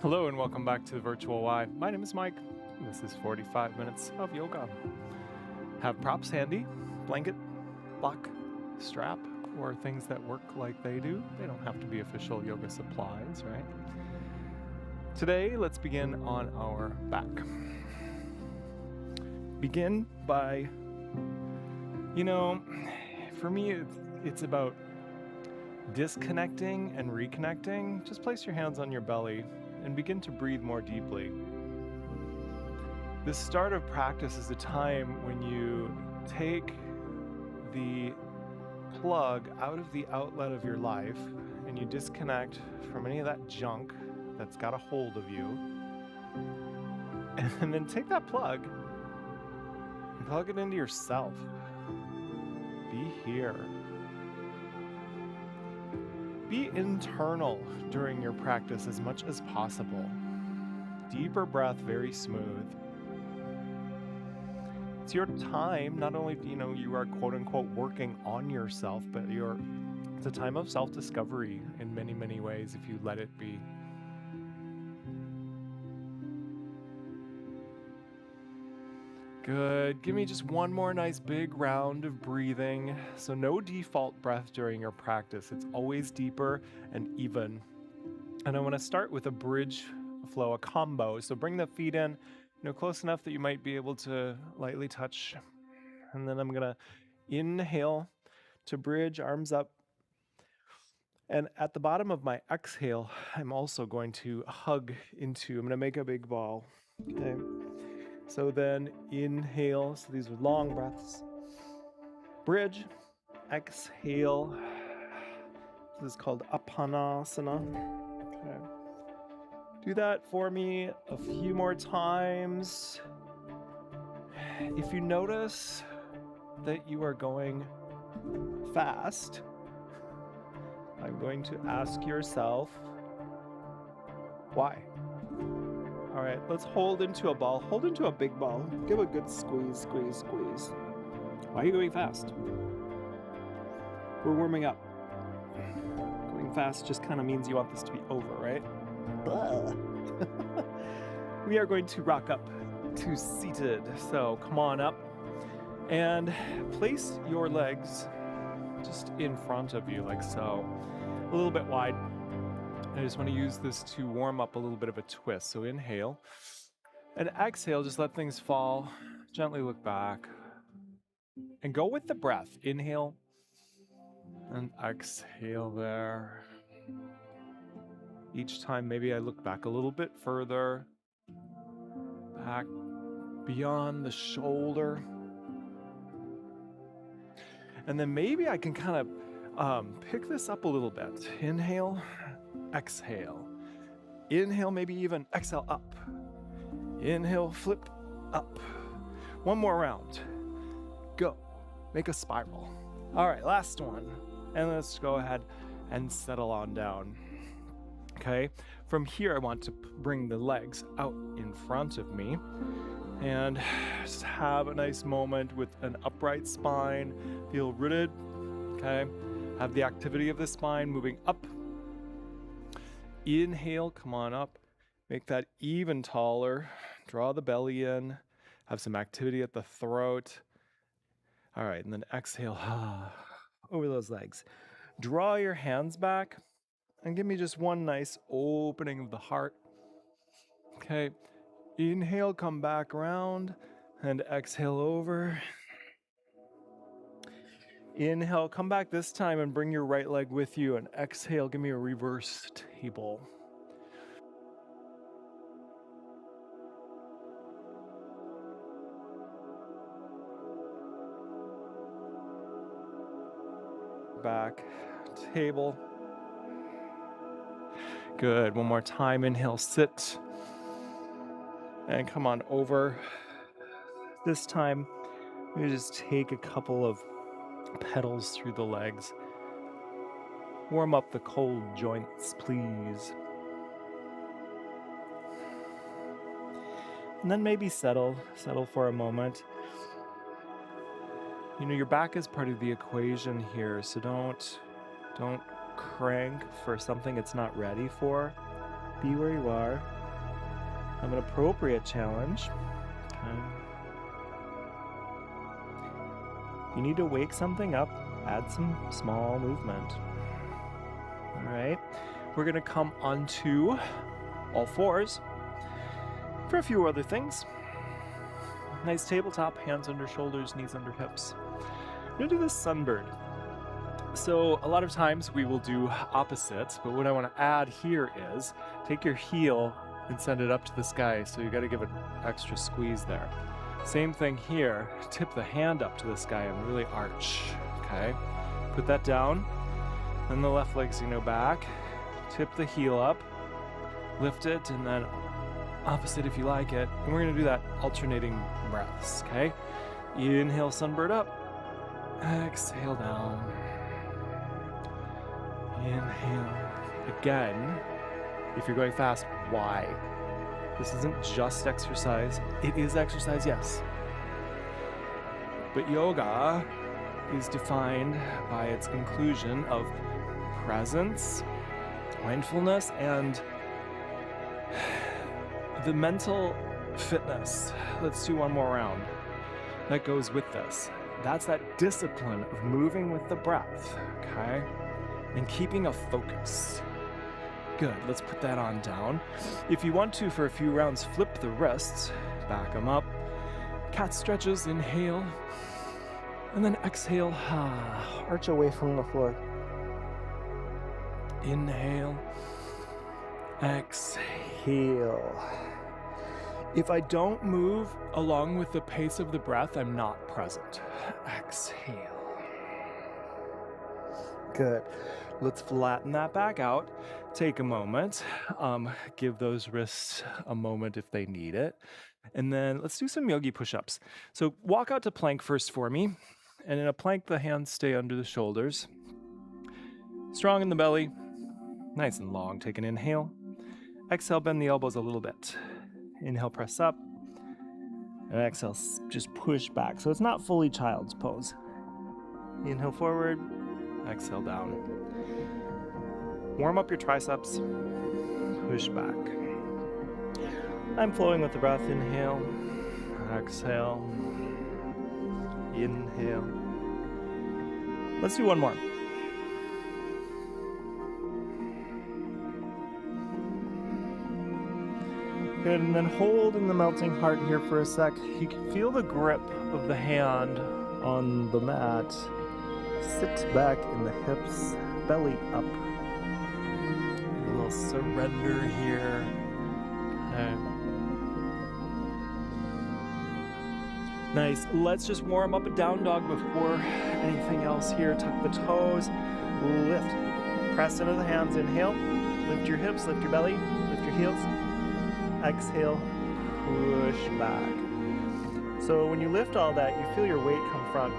Hello and welcome back to the Virtual Y. My name is Mike. And this is 45 minutes of yoga. Have props handy, blanket, block, strap, or things that work like they do. They don't have to be official yoga supplies, right? Today, let's begin on our back. Begin by, for me, it's about disconnecting and reconnecting. Just place your hands on your belly and begin to breathe more deeply. The start of practice is a time when you take the plug out of the outlet of your life and you disconnect from any of that junk that's got a hold of you. And then take that plug and plug it into yourself. Be here. Be internal during your practice as much as possible. Deeper breath, very smooth. It's your time. Not only, you are quote unquote working on yourself, but it's a time of self-discovery in many, many ways if you let it be. Good. Give me just one more nice big round of breathing. So no default breath during your practice. It's always deeper and even. And I want to start with a bridge flow, a combo. So bring the feet in, close enough that you might be able to lightly touch. And then I'm going to inhale to bridge, arms up. And at the bottom of my exhale, I'm also going to I'm going to make a big ball. Okay. So then inhale, so these are long breaths. Bridge, exhale. This is called Apanasana. Okay. Do that for me a few more times. If you notice that you are going fast, I'm going to ask yourself, why? All right, let's hold into a ball. Hold into a big ball. Give a good squeeze, squeeze, squeeze. Why are you going fast? We're warming up. Going fast just kind of means you want this to be over, right? We are going to rock up to seated. So come on up and place your legs just in front of you like so, a little bit wide. I just want to use this to warm up a little bit of a twist. So inhale and exhale, just let things fall. Gently look back and go with the breath. Inhale and exhale there. Each time, maybe I look back a little bit further, back beyond the shoulder. And then maybe I can kind of pick this up a little bit. Inhale, exhale. Inhale, maybe even exhale up. Inhale, flip up. One more round. Go. Make a spiral. All right, last one. And let's go ahead and settle on down. Okay, from here I want to bring the legs out in front of me and just have a nice moment with an upright spine. Feel rooted. Okay, have the activity of the spine moving up. Inhale, come on up. Make that even taller. Draw the belly in. Have some activity at the throat. All right, and then exhale over those legs. Draw your hands back and give me just one nice opening of the heart. Okay, inhale, come back around and exhale over. Inhale, come back this time and bring your right leg with you, and exhale, give me a reverse table. Back, table. Good, one more time, inhale, sit. And come on over. This time, you just take a couple of pedals through the legs. Warm up the cold joints, please. And then maybe settle for a moment. Your back is part of the equation here, so don't crank for something it's not ready for. Be where you are. Have an appropriate challenge. Okay. You need to wake something up, add some small movement. All right. We're going to come onto all fours for a few other things. Nice tabletop, hands under shoulders, knees under hips. I'm going to do this sunbird. So a lot of times we will do opposites, but what I want to add here is take your heel and send it up to the sky. So you got to give it an extra squeeze there. Same thing here, tip the hand up to the sky and really arch, okay? Put that down, and the left leg's gonna go back. Tip the heel up, lift it, and then opposite if you like it. And we're gonna do that alternating breaths, okay? Inhale, sunbird up. Exhale down. Inhale. Again, if you're going fast, why? This isn't just exercise. It is exercise, yes. But yoga is defined by its inclusion of presence, mindfulness, and the mental fitness. Let's do one more round. That goes with this. That's that discipline of moving with the breath, okay? And keeping a focus. Good, let's put that on down. If you want to, for a few rounds, flip the wrists, back them up. Cat stretches, inhale. And then exhale, arch away from the floor. Inhale. Exhale. If I don't move along with the pace of the breath, I'm not present. Exhale. Good. Let's flatten that back out. Take a moment. Give those wrists a moment if they need it. And then let's do some yogi push-ups. So walk out to plank first for me. And in a plank, the hands stay under the shoulders. Strong in the belly. Nice and long. Take an inhale. Exhale, bend the elbows a little bit. Inhale, press up. And exhale, just push back. So it's not fully child's pose. Inhale forward. Exhale down. Warm up your triceps. Push back. I'm flowing with the breath. Inhale. Exhale. Inhale. Let's do one more. Good, and then hold in the melting heart here for a sec. You can feel the grip of the hand on the mat. Sit back in the hips, belly up. A little surrender here. Okay. Nice. Let's just warm up a down dog before anything else here. Tuck the toes, lift. Press into the hands, inhale. Lift your hips, lift your belly, lift your heels. Exhale, push back. So when you lift all that, you feel your weight come front.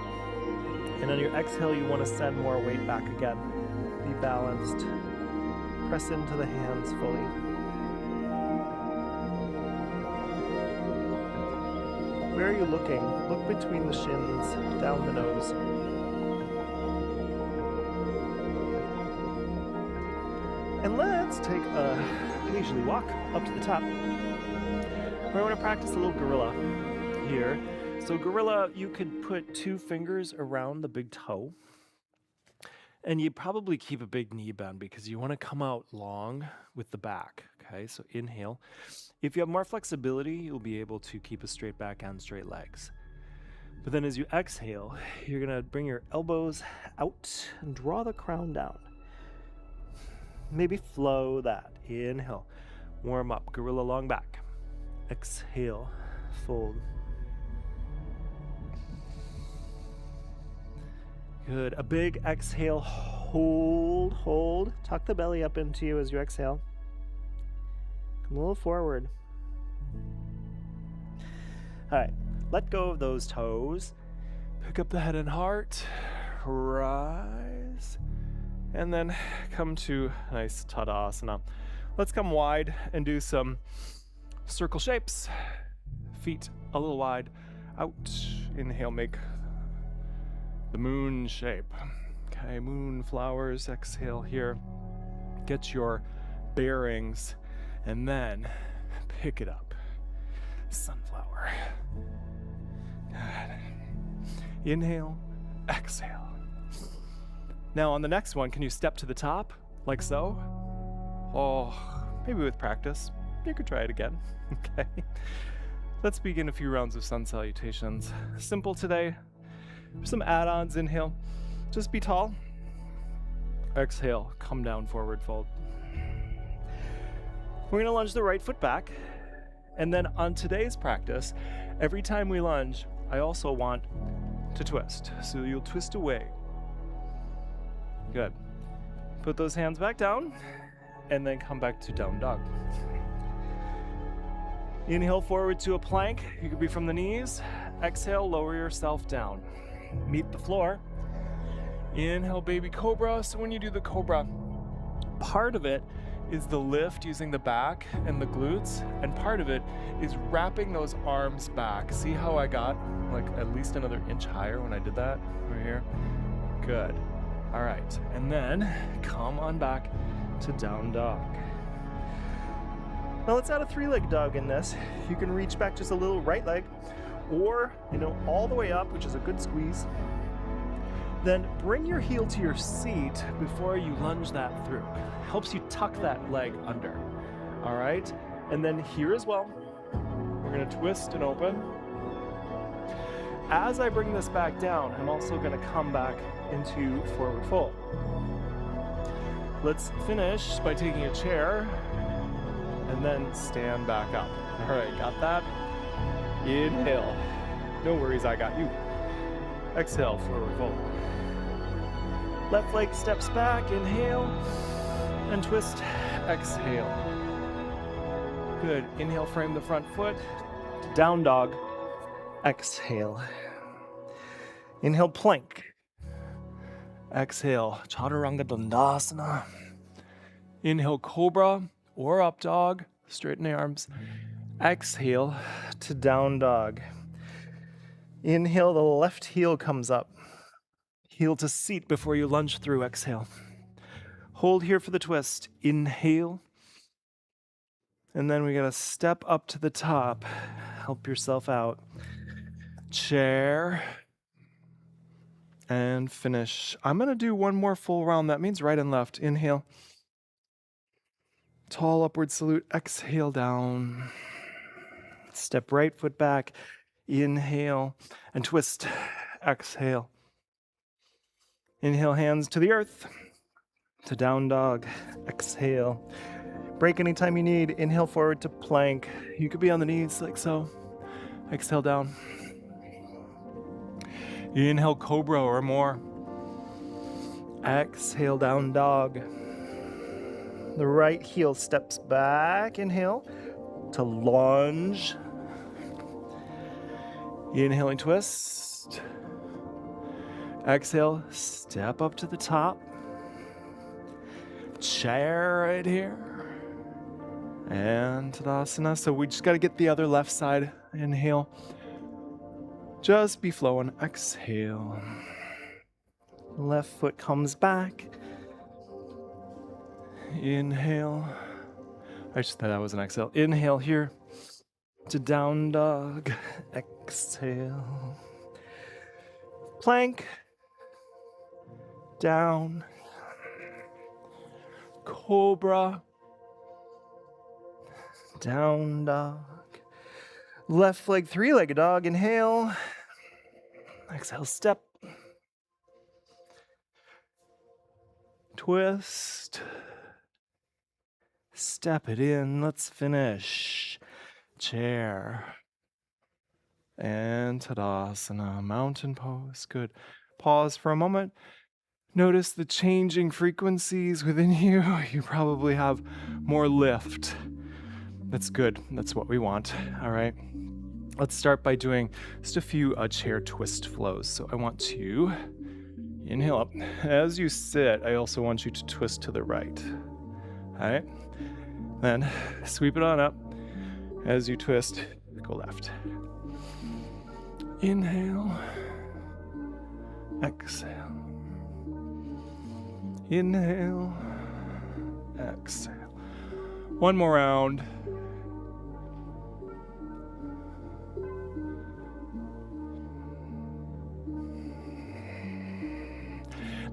And on your exhale, you want to send more weight back again. Be balanced. Press into the hands fully. Where are you looking? Look between the shins, down the nose. And let's take a leisurely walk up to the top. We're going to practice a little gorilla here. So gorilla, you could put 2 fingers around the big toe. And you probably keep a big knee bend because you want to come out long with the back. Okay, so inhale. If you have more flexibility, you'll be able to keep a straight back and straight legs. But then as you exhale, you're going to bring your elbows out and draw the crown down. Maybe flow that. Inhale. Warm up. Gorilla long back. Exhale. Fold. Good. A big exhale. Hold, hold. Tuck the belly up into you as you exhale. Come a little forward. All right. Let go of those toes. Pick up the head and heart. Rise. And then come to nice Tadasana. Let's come wide and do some circle shapes. Feet a little wide. Out. Inhale, make the moon shape. Okay, moon flowers. Exhale here. Get your bearings. And then pick it up. Sunflower. Good. Inhale, exhale. Now on the next one, can you step to the top, like so? Oh, maybe with practice. You could try it again, okay? Let's begin a few rounds of sun salutations. Simple today. Some add-ons, inhale. Just be tall. Exhale, come down, forward fold. We're gonna lunge the right foot back. And then on today's practice, every time we lunge, I also want to twist. So you'll twist away. Good. Put those hands back down and then come back to down dog. Inhale forward to a plank. You could be from the knees. Exhale, lower yourself down. Meet the floor. Inhale, baby cobra. So when you do the cobra, part of it is the lift using the back and the glutes, and part of it is wrapping those arms back. See how I got like at least another inch higher when I did that right here? Good. All right, and then come on back to down dog. Now let's add a three-leg dog in this. You can reach back just a little right leg, or all the way up, which is a good squeeze. Then bring your heel to your seat before you lunge that through. Helps you tuck that leg under. All right, and then here as well, we're gonna twist and open. As I bring this back down, I'm also gonna come back into forward fold. Let's finish by taking a chair and then stand back up. All right, got that? Inhale. No worries, I got you. Exhale, forward fold. Left leg steps back, inhale, and twist, exhale. Good, inhale, frame the front foot, down dog, exhale. Inhale, plank. Exhale, Chaturanga Dandasana. Inhale, cobra or up dog, straighten the arms. Exhale to down dog. Inhale, the left heel comes up. Heel to seat before you lunge through, exhale. Hold here for the twist, inhale. And then we gotta step up to the top. Help yourself out. Chair. And finish. I'm gonna do one more full round. That means right and left. Inhale. Tall upward salute. Exhale down. Step right foot back. Inhale. And twist. Exhale. Inhale, hands to the earth. To down dog. Exhale. Break anytime you need. Inhale forward to plank. You could be on the knees like so. Exhale down. Inhale, cobra or more. Exhale, down dog. The right heel steps back. Inhale to lunge. Inhaling, twist. Exhale, step up to the top. Chair right here. And Tadasana. So we just got to get the other left side. Inhale. Just be flowing. Exhale. Left foot comes back. Inhale. I just thought that was an exhale. Inhale here to down dog. Exhale. Plank. Down. Cobra. Down dog. Left leg, three-legged dog. Inhale. Exhale, step. Twist. Step it in. Let's finish. Chair. And Tadasana. Mountain pose. Good. Pause for a moment. Notice the changing frequencies within you. You probably have more lift. That's good. That's what we want. All right. Let's start by doing just a few chair twist flows. So I want to inhale up. As you sit, I also want you to twist to the right. All right. Then sweep it on up. As you twist, go left. Inhale. Exhale. Inhale. Exhale. One more round.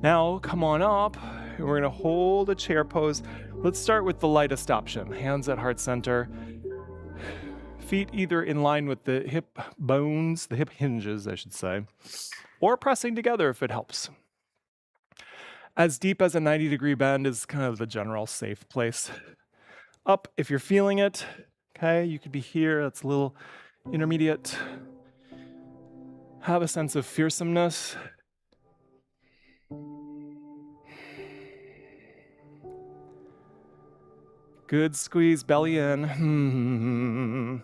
Now, come on up. We're going to hold a chair pose. Let's start with the lightest option. Hands at heart center. Feet either in line with the hip bones, the hip hinges, I should say, or pressing together if it helps. As deep as a 90-degree bend is kind of the general safe place. Up if you're feeling it. Okay, you could be here. That's a little intermediate. Have a sense of fearsomeness. Good squeeze, belly in.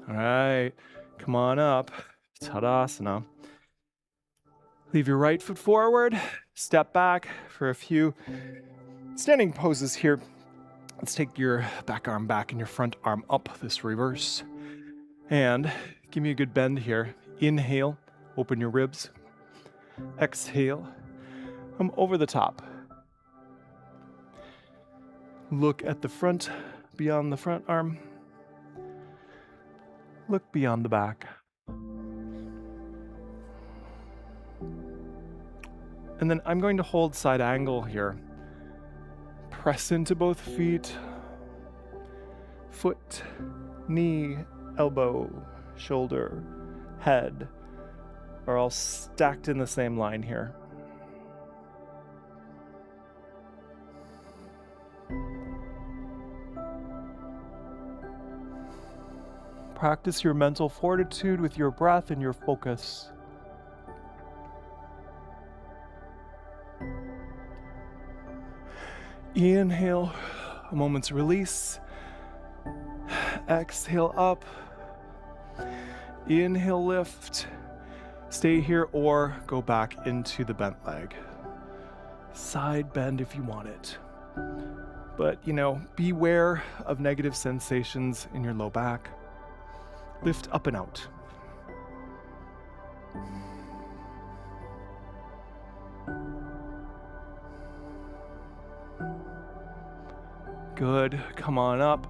All right, come on up. Tadasana. Leave your right foot forward. Step back for a few standing poses here. Let's take your back arm back and your front arm up, this reverse. And give me a good bend here. Inhale, open your ribs. Exhale, come over the top. Look at the front, beyond the front arm. Look beyond the back. And then I'm going to hold side angle here. Press into both feet. Foot, knee, elbow, shoulder, head are all stacked in the same line here. Practice your mental fortitude with your breath and your focus. Inhale, a moment's release. Exhale up. Inhale, lift. Stay here or go back into the bent leg. Side bend if you want it. But, beware of negative sensations in your low back. Lift up and out. Good, come on up.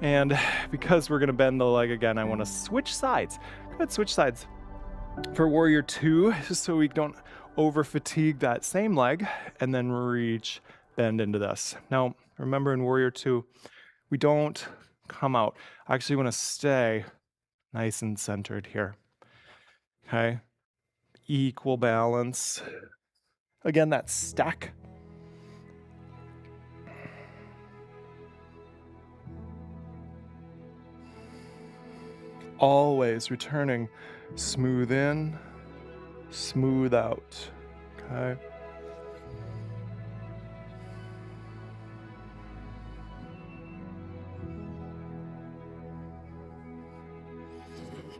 And because we're gonna bend the leg again, I wanna switch sides. Good, switch sides. For Warrior 2, just so we don't over fatigue that same leg, and then reach, bend into this. Now, remember in Warrior 2, we don't come out. I actually wanna stay nice and centered here. Okay, equal balance. Again, that stack. Always returning smooth in, smooth out. Okay.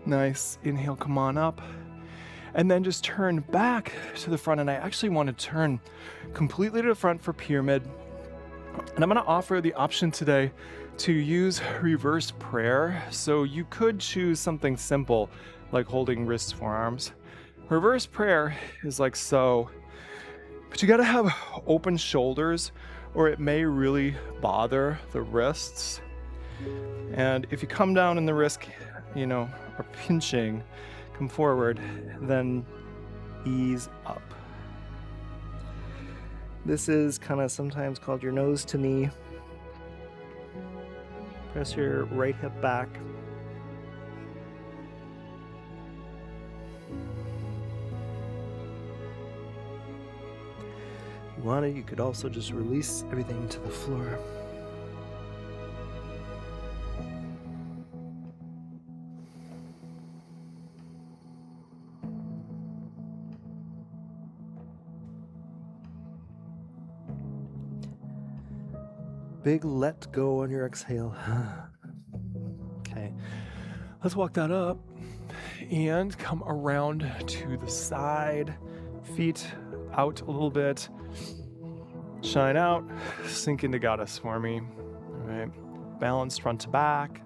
Nice. Inhale, come on up. And then just turn back to the front. And I actually want to turn completely to the front for pyramid. And I'm going to offer the option today to use reverse prayer. So you could choose something simple like holding wrists, forearms. Reverse prayer is like so, but you got to have open shoulders or it may really bother the wrists. And if you come down in the wrist, or pinching, come forward, then ease up. This is kind of sometimes called your nose to knee. Press your right hip back. If you wanted, you could also just release everything to the floor. Big let go on your exhale. Okay, let's walk that up and come around to the side. Feet out a little bit. Shine out. Sink into goddess for me. All right. Balanced front to back.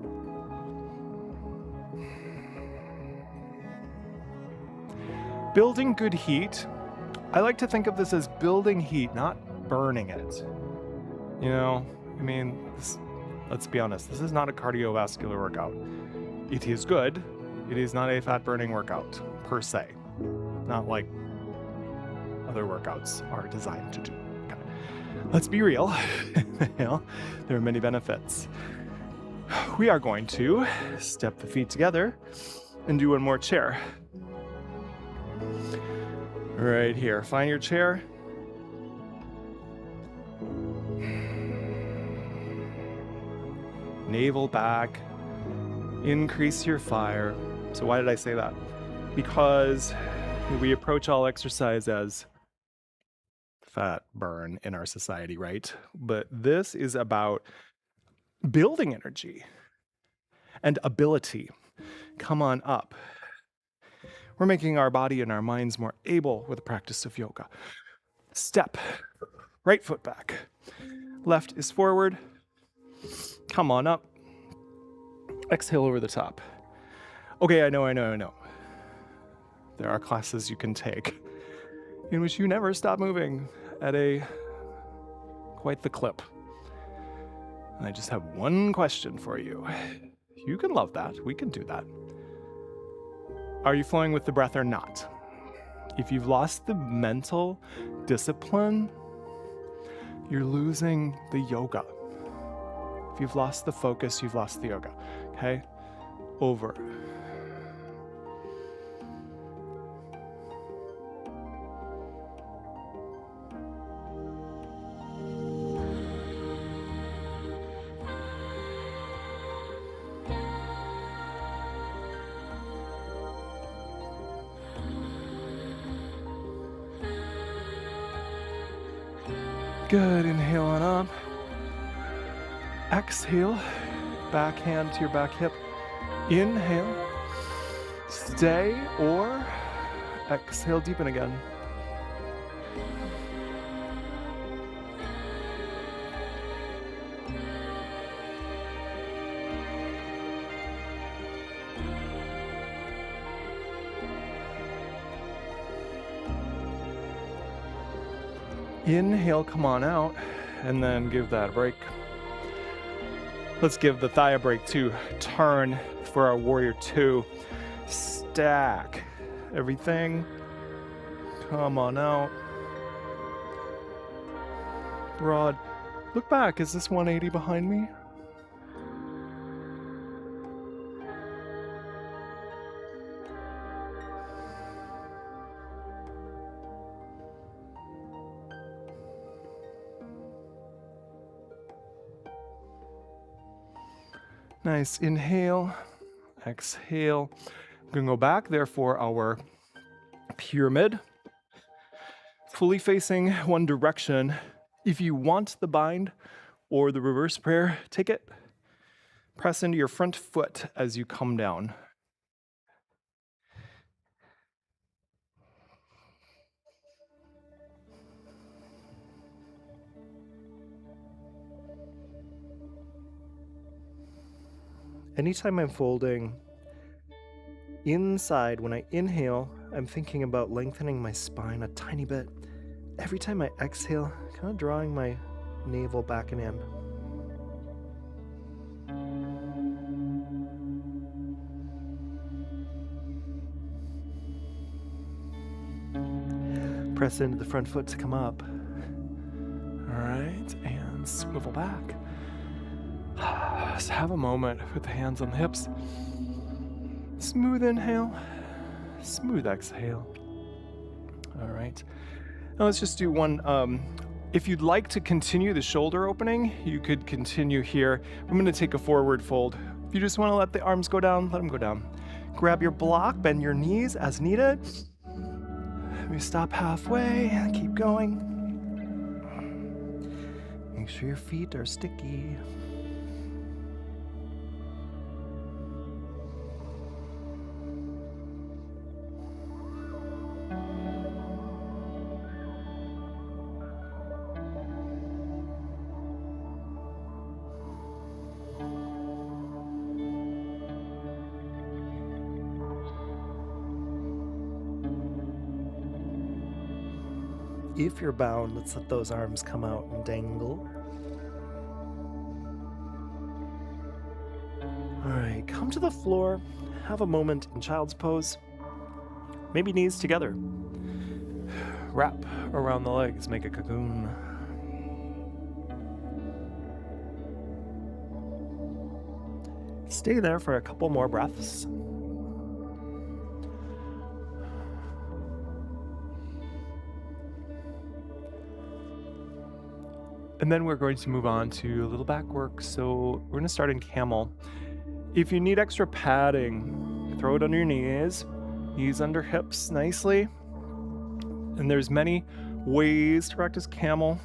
Building good heat. I like to think of this as building heat, not burning it. I mean, let's be honest, this is not a cardiovascular workout. It is good. It is not a fat-burning workout, per se. Not like other workouts are designed to do. Okay. Let's be real. There are many benefits. We are going to step the feet together and do one more chair. Right here. Find your chair. Navel back. Increase your fire. So why did I say that? Because we approach all exercise as fat burn in our society, right? But this is about building energy and ability. Come on up. We're making our body and our minds more able with the practice of yoga. Step, right foot back. Left is forward. Come on up. Exhale over the top. Okay, I know. There are classes you can take in which you never stop moving at quite the clip. And I just have one question for you. You can love that. We can do that. Are you flowing with the breath or not? If you've lost the mental discipline, you're losing the yoga. If you've lost the focus, you've lost the yoga. Okay? Over. Good, inhale on up. Exhale, back hand to your back hip. Inhale, stay, or exhale, deepen again. Inhale, come on out, and then give that a break. Let's give the thigh a break too. Turn for our warrior two. Stack everything. Come on out. Broad. Look back, is this 180 behind me? Nice, inhale, exhale. I'm gonna go back there for our pyramid. Fully facing one direction. If you want the bind or the reverse prayer, take it. Press into your front foot as you come down. Anytime I'm folding inside, when I inhale, I'm thinking about lengthening my spine a tiny bit. Every time I exhale, kind of drawing my navel back and in. Press into the front foot to come up. All right, and swivel back. Just have a moment with the hands on the hips. Smooth inhale, smooth exhale. All right. Now let's just do one. If you'd like to continue the shoulder opening, you could continue here. I'm going to take a forward fold. If you just want to let the arms go down, let them go down. Grab your block, bend your knees as needed. We stop halfway and keep going. Make sure your feet are sticky. If you're bound, let's let those arms come out and dangle. All right, come to the floor, have a moment in child's pose. Maybe knees together. Wrap around the legs, make a cocoon. Stay there for a couple more breaths. And then we're going to move on to a little back work. So we're going to start in camel. If you need extra padding, throw it under your knees under hips nicely. And there's many ways to practice camel.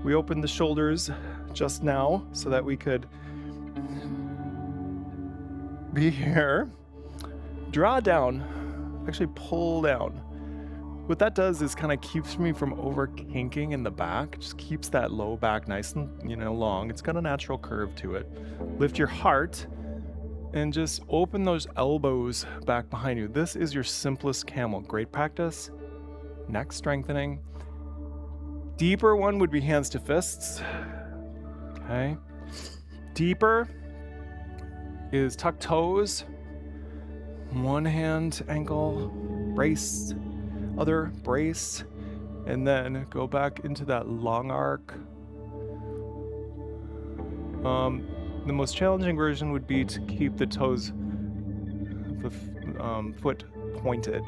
We opened the shoulders just now so that we could be here. Draw down, actually pull down. What that does is kind of keeps me from over kinking in the back. It just keeps that low back nice and, long. It's got a natural curve to it. Lift your heart and just open those elbows back behind you. This is your simplest camel. Great practice. Neck strengthening. Deeper one would be hands to fists. Okay. Deeper is tuck toes. One hand, ankle, brace. Other brace, and then go back into that long arc. The most challenging version would be to keep the toes, the foot pointed.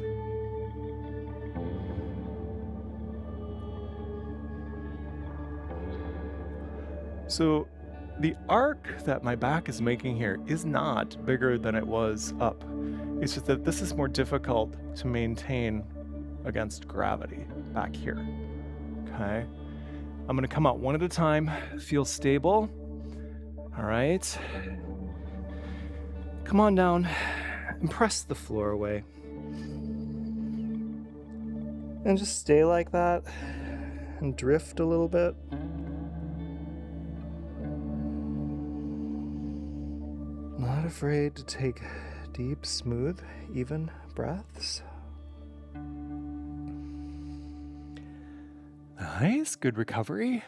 So the arc that my back is making here is not bigger than it was up. It's just that this is more difficult to maintain against gravity back here. Okay. I'm going to come out one at a time. Feel stable. All right. Come on down and press the floor away. And just stay like that and drift a little bit. Not afraid to take deep, smooth, even breaths. Nice, good recovery.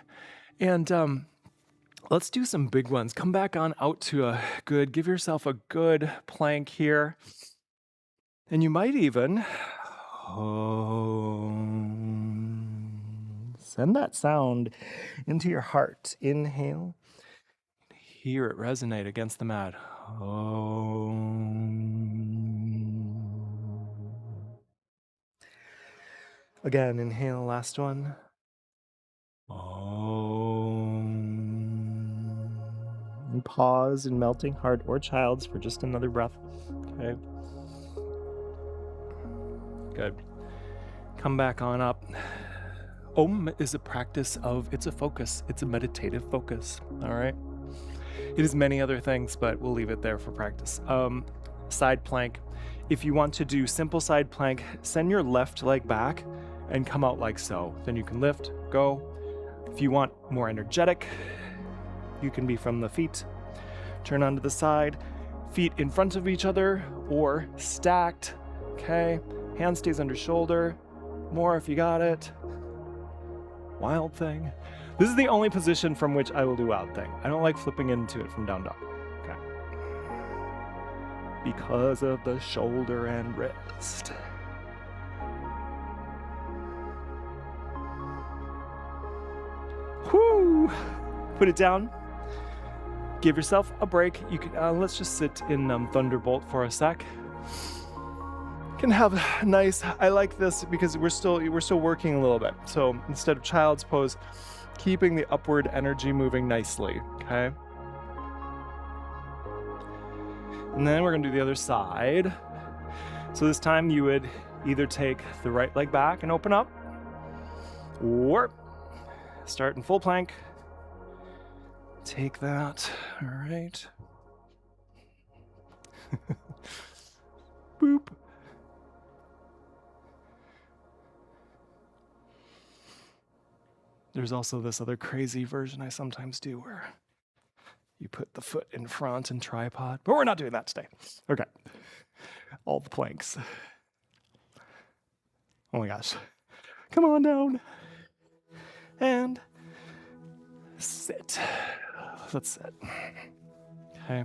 And let's do some big ones. Come back on out to give yourself a good plank here. And you might even send that sound into your heart. Inhale. Hear it resonate against the mat. Again, inhale, last one. And pause in melting heart or child's for just another breath. Okay. Good. Come back on up. Om is a practice of, it's a focus. It's a meditative focus. All right. It is many other things, but we'll leave it there for practice. Side plank. If you want to do simple side plank, send your left leg back and come out like so. Then you can lift, go. If you want more energetic, you can be from the feet. Turn onto the side, feet in front of each other or stacked. Okay, hand stays under shoulder. More if you got it. Wild thing. This is the only position from which I will do wild thing. I don't like flipping into it from down dog. Okay. Because of the shoulder and wrist. Whoo! Put it down. Give yourself a break. You can let's just sit in Thunderbolt for a sec. Can have nice. I like this because we're still working a little bit. So instead of child's pose, keeping the upward energy moving nicely. Okay. And then we're gonna do the other side. So this time you would either take the right leg back and open up, or start in full plank. Take that. All right. Boop. There's also this other crazy version I sometimes do where you put the foot in front and tripod, but we're not doing that today. Okay. All the planks. Oh my gosh. Come on down. And sit. Let's sit. Okay.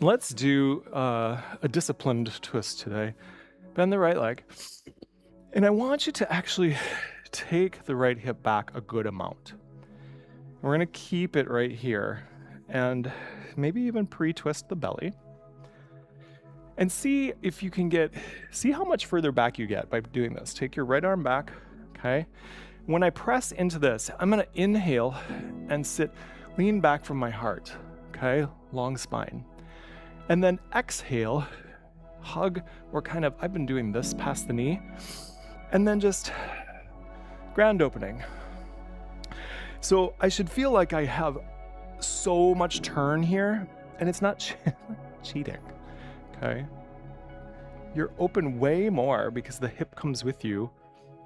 Let's do a disciplined twist today. Bend the right leg. And I want you to actually take the right hip back a good amount. We're going to keep it right here and maybe even pre-twist the belly. And see if you can see how much further back you get by doing this. Take your right arm back, okay? When I press into this, I'm gonna inhale and lean back from my heart, okay? Long spine. And then exhale, hug, or I've been doing this past the knee, and then just grand opening. So I should feel like I have so much turn here, and it's not cheating. Okay, you're open way more because the hip comes with you,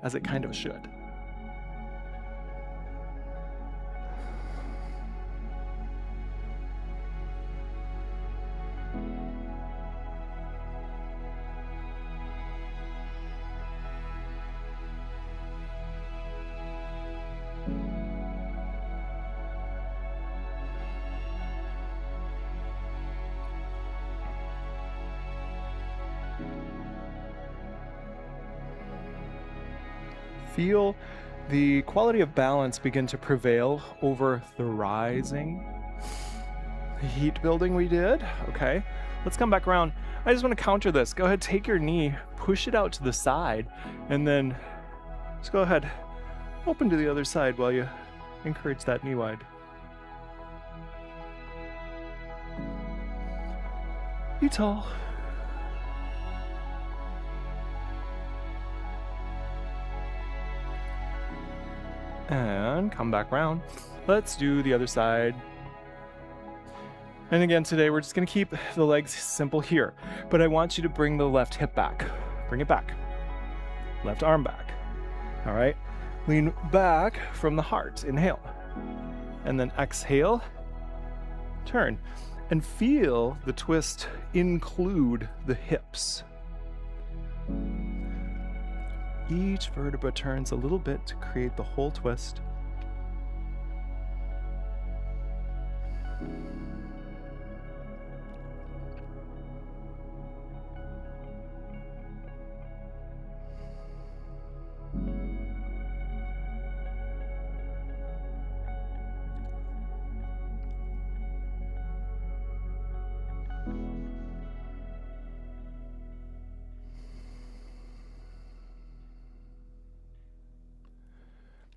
as it kind of should. Feel the quality of balance begin to prevail over the rising heat building we did. Okay, let's come back around. I just want to counter this. Go ahead, take your knee, push it out to the side, and then just go ahead, open to the other side while you encourage that knee wide. Be tall. And come back around. Let's do the other side. And again, today we're just gonna keep the legs simple here, but I want you to bring the left hip back. Bring it back. Left arm back. All right, lean back from the heart, inhale. And then exhale, turn. And feel the twist include the hips. Each vertebra turns a little bit to create the whole twist.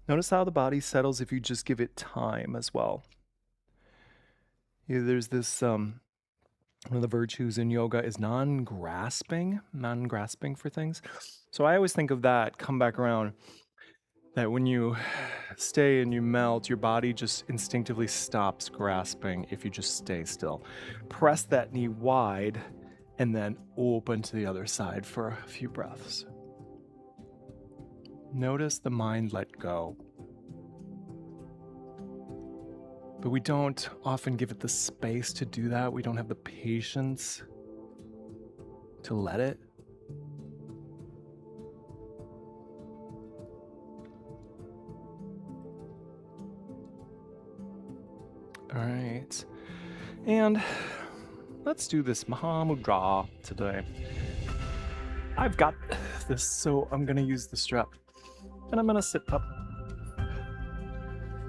Notice how the body settles if you just give it time as well. There's this, one of the virtues in yoga is non-grasping for things. So I always think of that, come back around, that when you stay and you melt, your body just instinctively stops grasping if you just stay still. Press that knee wide and then open to the other side for a few breaths. Notice the mind let go. But we don't often give it the space to do that. We don't have the patience to let it. All right. And let's do this Mahamudra today. I've got this, so I'm going to use the strap. And I'm going to sit up.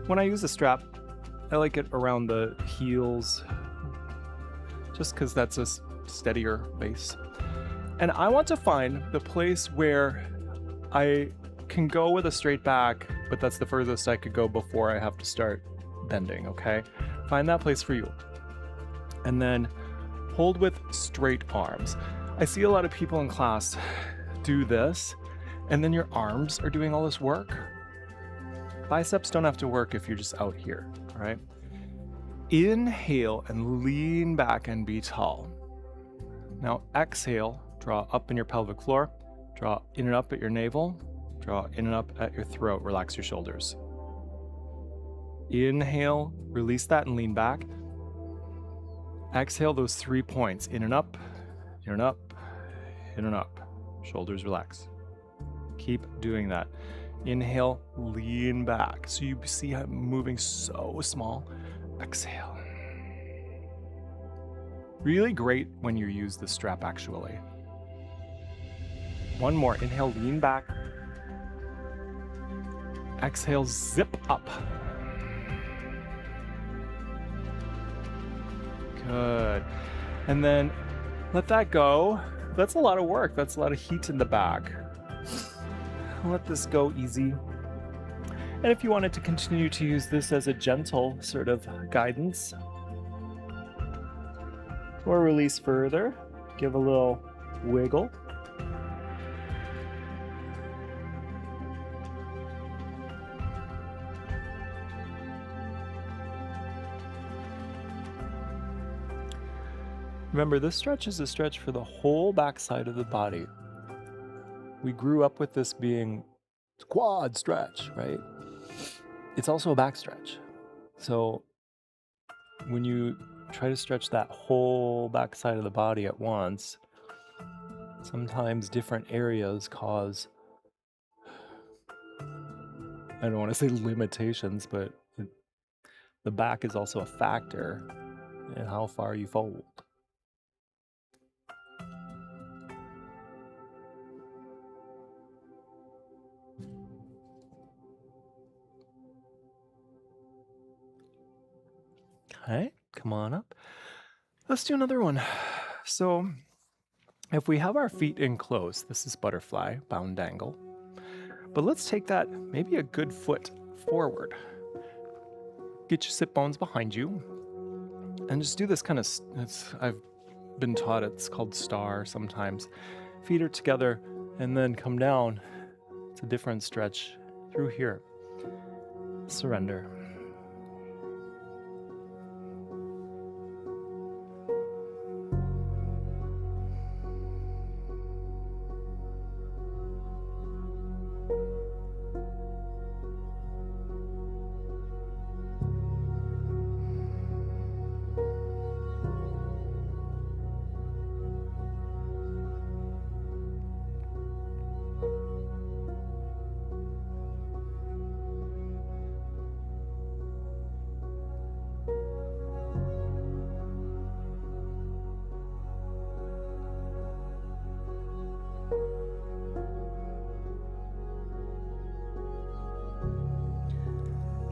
When I use the strap, I like it around the heels, just because that's a steadier base. And I want to find the place where I can go with a straight back, but that's the furthest I could go before I have to start bending, okay? Find that place for you. And then hold with straight arms. I see a lot of people in class do this, and then your arms are doing all this work. Biceps don't have to work if you're just out here, all right? Inhale and lean back and be tall. Now exhale, draw up in your pelvic floor, draw in and up at your navel, draw in and up at your throat, relax your shoulders. Inhale, release that and lean back. Exhale those 3 points, in and up, in and up, in and up. Shoulders relax. Keep doing that. Inhale, lean back. So you see I'm moving so small. Exhale. Really great when you use the strap, actually. One more. Inhale, lean back. Exhale, zip up. Good. And then let that go. That's a lot of work. That's a lot of heat in the back. Let this go easy. And if you wanted to continue to use this as a gentle sort of guidance, or release further, give a little wiggle. Remember, this stretch is a stretch for the whole backside of the body. We grew up with this being quad stretch, right? It's also a back stretch. So when you try to stretch that whole backside of the body at once, sometimes different areas cause, I don't want to say limitations, but the back is also a factor in how far you fold. Okay, come on up. Let's do another one. So if we have our feet in close, this is butterfly, bound angle. But let's take that maybe a good foot forward. Get your sit bones behind you. And just do this kind of, I've been taught it's called star sometimes. Feet are together and then come down. It's a different stretch through here. Surrender.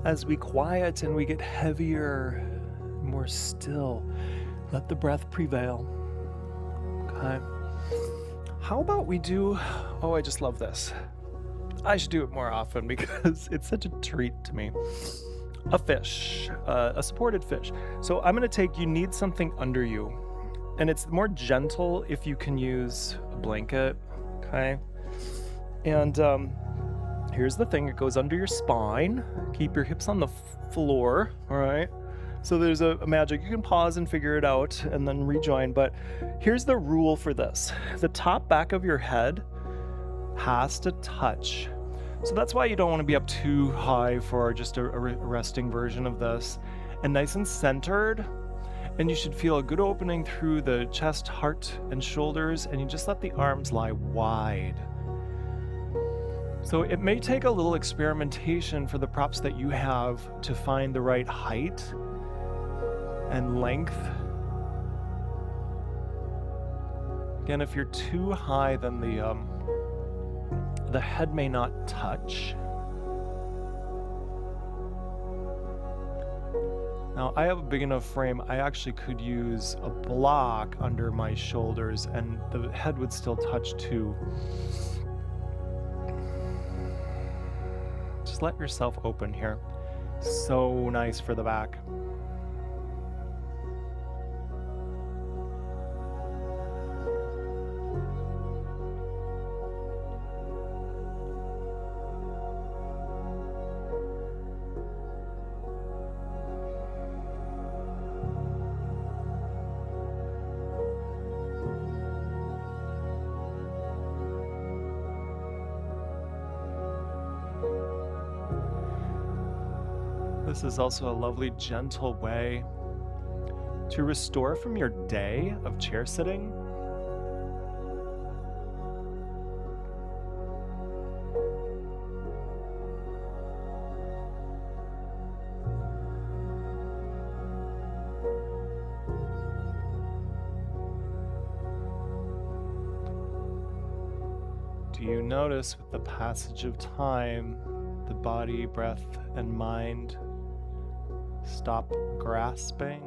As we quiet and we get heavier, more still, let the breath prevail. Okay. How about we do, oh, I just love this. I should do it more often because it's such a treat to me. A fish, a supported fish. So I'm going to take, you need something under you. And it's more gentle if you can use a blanket. Okay. And here's the thing, it goes under your spine. Keep your hips on the floor, all right? So there's a magic. You can pause and figure it out and then rejoin, but here's the rule for this. The top back of your head has to touch. So that's why you don't want to be up too high for just a resting version of this. And nice and centered, and you should feel a good opening through the chest, heart, and shoulders, and you just let the arms lie wide. So it may take a little experimentation for the props that you have to find the right height and length. Again, if you're too high, then the head may not touch. Now, I have a big enough frame, I actually could use a block under my shoulders and the head would still touch too. Just let yourself open here. So nice for the back. This is also a lovely, gentle way to restore from your day of chair sitting. Do you notice with the passage of time, the body, breath, and mind stop grasping?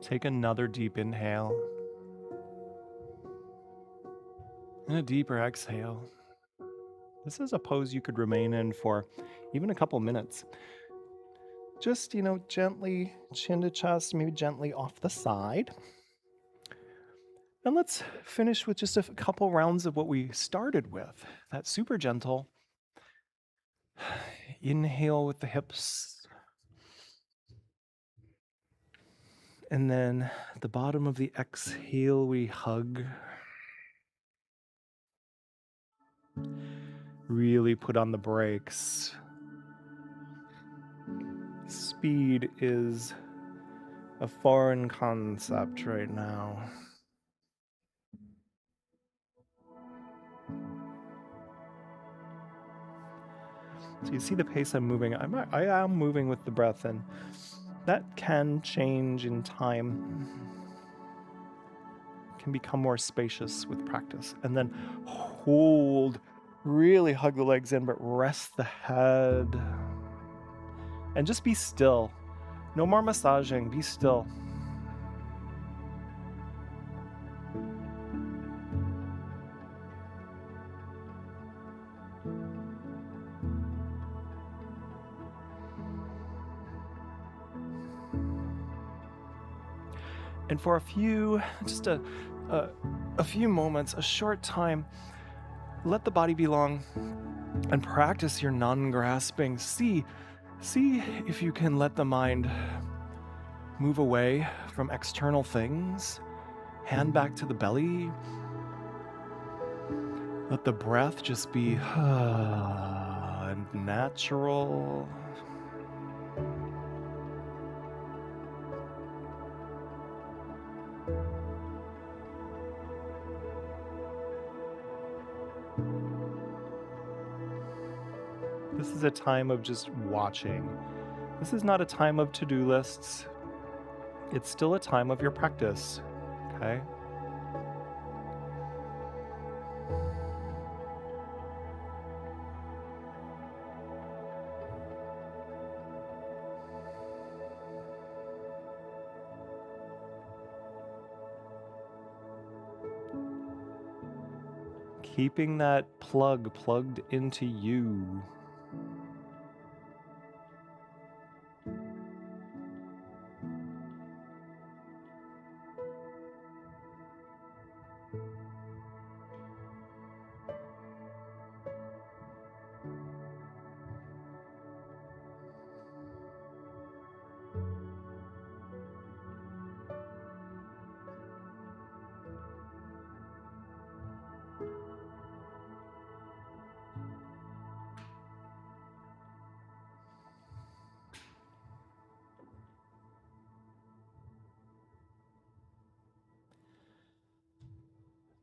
Take another deep inhale and a deeper exhale. This is a pose you could remain in for even a couple minutes. Just, gently chin to chest, maybe gently off the side. And let's finish with just a couple rounds of what we started with. That super gentle inhale with the hips. And then at the bottom of the exhale, we hug. Really put on the brakes. Speed is a foreign concept right now. So you see the pace I'm moving. I am moving with the breath, and that can change in time. Can become more spacious with practice. And then hold, really hug the legs in, but rest the head. And just be still. No more massaging, be still. And for a few moments, a short time, let the body belong and practice your non-grasping. See if you can let the mind move away from external things, hand back to the belly. Let the breath just be natural. This is a time of just watching. This is not a time of to-do lists. It's still a time of your practice, okay? Keeping that plug plugged into you.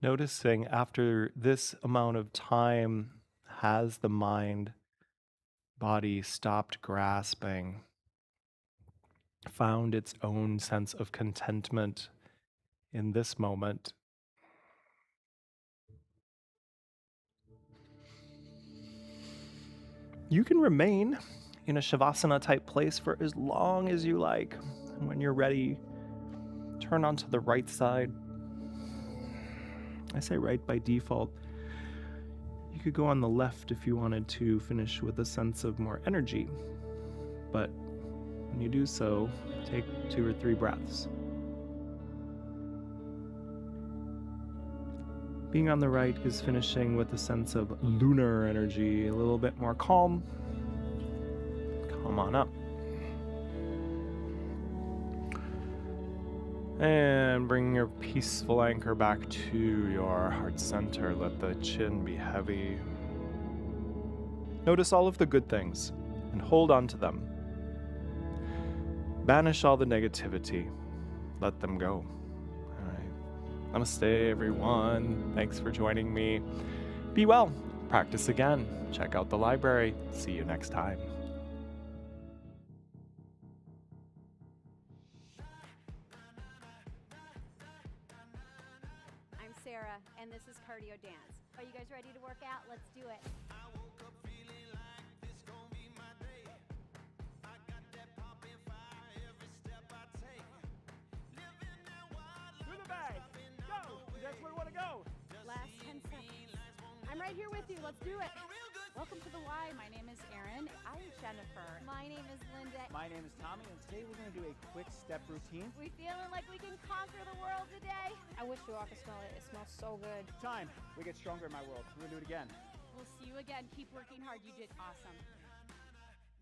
Noticing after this amount of time, has the mind, body stopped grasping, found its own sense of contentment in this moment. You can remain in a Shavasana type place for as long as you like. And when you're ready, turn onto the right side. I say right by default. You could go on the left if you wanted to finish with a sense of more energy. But when you do so, take 2 or 3 breaths. Being on the right is finishing with a sense of lunar energy, a little bit more calm. Come on up. And bring your peaceful anchor back to your heart center. Let the chin be heavy. Notice all of the good things and hold on to them. Banish all the negativity. Let them go. All right. Namaste, everyone. Thanks for joining me. Be well. Practice again. Check out the library. See you next time. I'm Sarah, and this is Cardio Dance. Are you guys ready to work out? Let's do it. Through the bag. Go. That's where we want to go. Last 10 seconds. I'm right here with you. Let's do it. Welcome to the Y. My name is Erin. I'm Jennifer. My name is Linda. My name is Tommy, and today we're going to do a quick step routine. We feeling like we can conquer the world today? I wish you all could smell it. It smells so good. Time. We get stronger in my world. We're going to do it again. We'll see you again. Keep working hard. You did awesome.